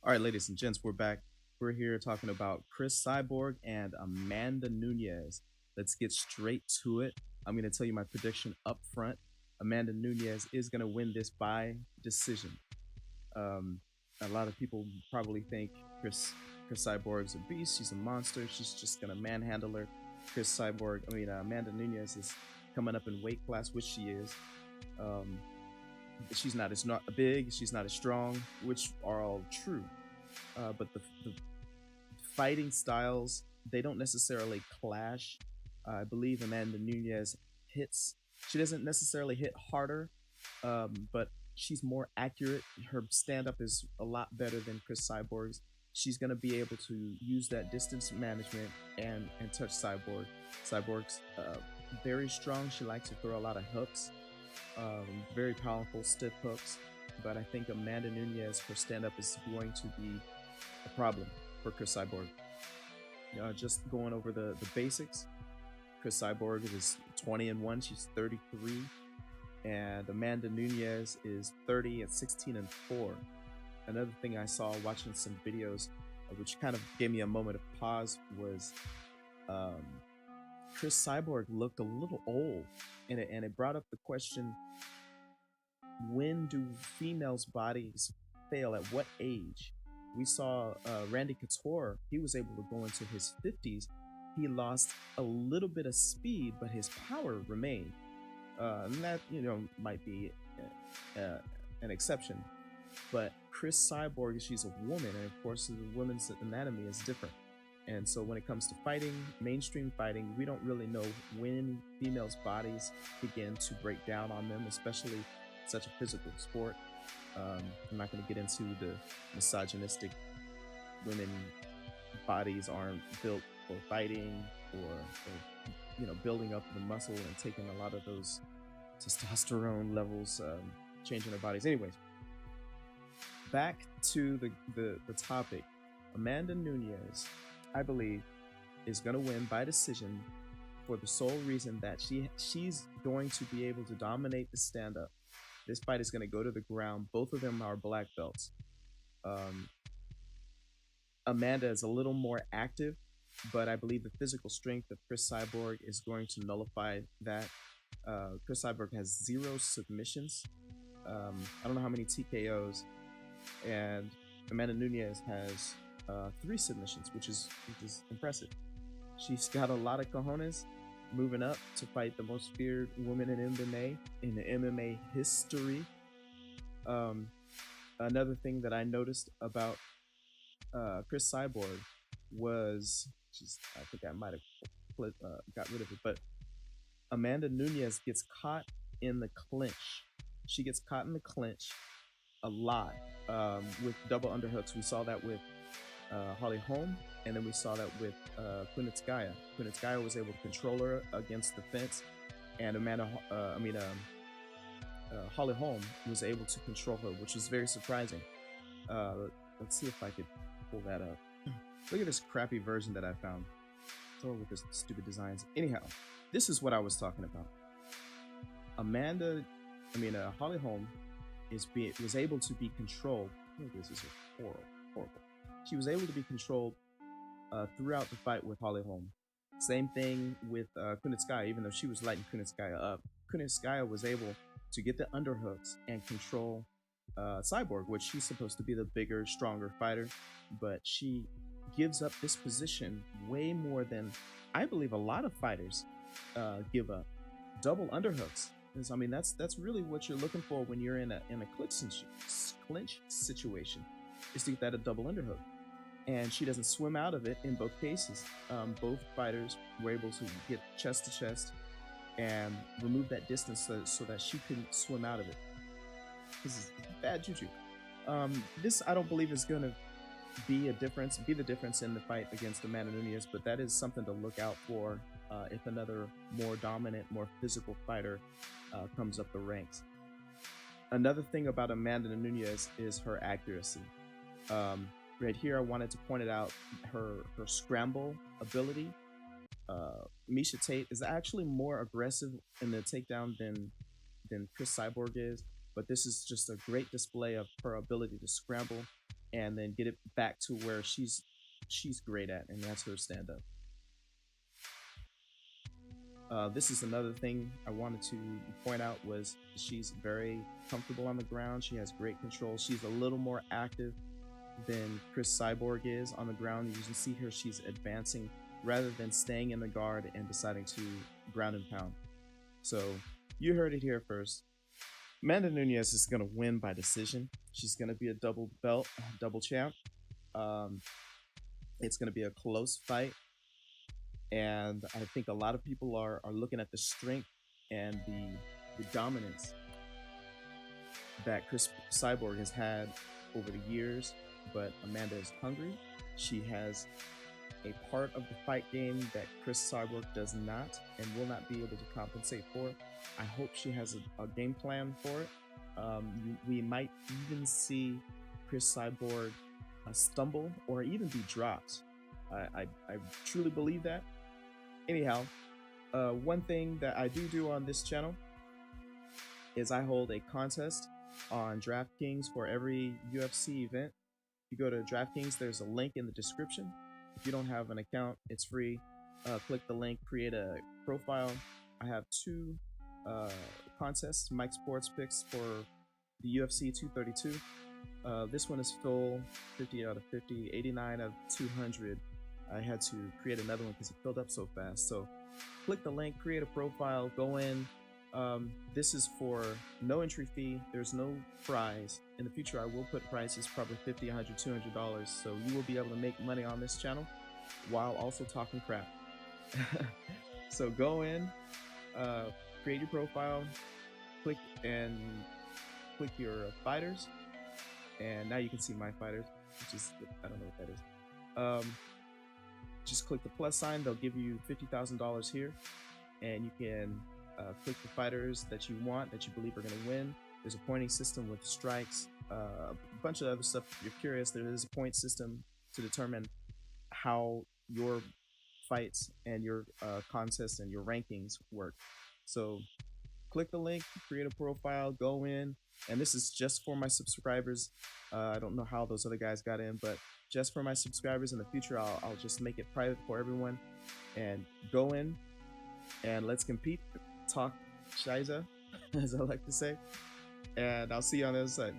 All right, ladies and gents, we're back. We're here talking about Cris Cyborg and Amanda Nunes. Let's get straight to it. I'm going to tell you my prediction up front. Amanda Nunes is going to win this by decision. Um, a lot of people probably think Cris Cyborg's a beast. She's a monster. She's just going to manhandle her. Amanda Nunes is coming up in weight class, which she is. Um, she's not as not big. She's not as strong, which are all true. But the fighting styles, they don't necessarily clash. I believe Amanda Nunes hits. She doesn't necessarily hit harder, but she's more accurate. Her stand up is a lot better than Cris Cyborg's. She's going to be able to use that distance management and touch Cyborg's very strong. She likes to throw a lot of hooks, very powerful stiff hooks. But I think Amanda Nunes, her stand up is going to be a problem for Cris Cyborg. Just going over the basics. Cris Cyborg is 20-1. She's 33, and Amanda Nunes is 30 at 16-4. Another thing I saw watching some videos, which kind of gave me a moment of pause, was um, Cris Cyborg looked a little old, and it brought up the question: when do females' bodies fail? At what age? We saw Randy Couture. He was able to go into his 50s. He lost a little bit of speed, but his power remained. And that might be uh, an exception. But Cris Cyborg, she's a woman, and of course, the woman's anatomy is different. And so, when it comes to fighting, mainstream fighting, we don't really know when females' bodies begin to break down on them, especially such a physical sport. I'm not going to get into the misogynistic women bodies aren't built for fighting or building up the muscle and taking a lot of those testosterone levels, changing their bodies. Anyways, back to the topic. Amanda Nunes, I believe, is going to win by decision for the sole reason that she's going to be able to dominate the stand up. This fight is going to go to the ground. Both of them are black belts. Um, Amanda is a little more active, but I believe the physical strength of Cris Cyborg is going to nullify that. Cris Cyborg has 0 submissions. I don't know how many TKOs, and Amanda Nunes has 3 submissions, which is impressive. She's got a lot of cojones, moving up to fight the most feared woman in the MMA history. Um, Another thing that I noticed about Cris Cyborg was, I think I might have got rid of it, but Amanda Nunes gets caught in the clinch. She gets caught in the clinch a lot with double underhooks. We saw that with Holly Holm, and then we saw that with Kunitskaya. Kunitskaya was able to control her against the fence, and Holly Holm was able to control her, which was very surprising. Uh, let's see if I could pull that up. Look at this crappy version that I found. Throw with this stupid designs. Anyhow, this is what I was talking about. Holly Holm was able to be controlled. Oh, this is horrible. She was able to be controlled throughout the fight with Holly Holm. Same thing with Kunitskaya. Even though she was lighting Kunitskaya up, Kunitskaya was able to get the underhooks and control Cyborg, which she's supposed to be the bigger, stronger fighter, but she gives up this position way more than I believe a lot of fighters give up. Double underhooks. That's really what you're looking for when you're in a clinch situation, is to get that a double underhook. And she doesn't swim out of it in both cases. Both fighters were able to get chest to chest and remove that distance so that she couldn't swim out of it. This is bad juju. This I don't believe is going to be the difference in the fight against Amanda Nunes, but that is something to look out for if another more dominant, more physical fighter comes up the ranks. Another thing about Amanda Nunes is her accuracy. Right here, I wanted to point it out. Her scramble ability. Miesha Tate is actually more aggressive in the takedown than Cris Cyborg is, but this is just a great display of her ability to scramble. and then get it back to where she's great at, and that's her stand up. This is another thing I wanted to point out was she's very comfortable on the ground. She has great control. She's a little more active than Cris Cyborg is on the ground. You can see here she's advancing rather than staying in the guard and deciding to ground and pound. So you heard it here first. Amanda Nunes is going to win by decision. She's going to be a double belt, double champ. It's going to be a close fight. And I think a lot of people are looking at the strength and the dominance that Cris Cyborg has had over the years, but Amanda is hungry. She has a part of the fight game that Cris Cyborg does not and will not be able to compensate for. I hope she has a game plan for it. We might even see Cris Cyborg stumble or even be dropped. I truly believe that. Anyhow, one thing that I do on this channel is I hold a contest on DraftKings for every UFC event. If you go to DraftKings, there's a link in the description. If you don't have an account, it's free. Click the link, create a profile. I have two contests, Mike Sports Picks for the UFC 232. This one is full, 50 out of 50, 89 out of 200. I had to create another one because it filled up so fast. So click the link, create a profile, go in. This is for no entry fee. There's no prize. In the future, I will put prices, probably $50, $100, $200. So you will be able to make money on this channel while also talking crap. So go in, create your profile, click your fighters. And now you can see my fighters, which is, I don't know what that is. Just click the plus sign. They'll give you $50,000 here, and you can click the fighters that you want, that you believe are going to win. There's a pointing system with strikes, a bunch of other stuff. If you're curious, there is a point system to determine how your fights and your contests and your rankings work. So click the link, create a profile, go in, and this is just for my subscribers. I don't know how those other guys got in, but just for my subscribers. In the future, I'll just make it private for everyone. And go in and let's compete, talk Shiza, as I like to say. And I'll see you on the other side.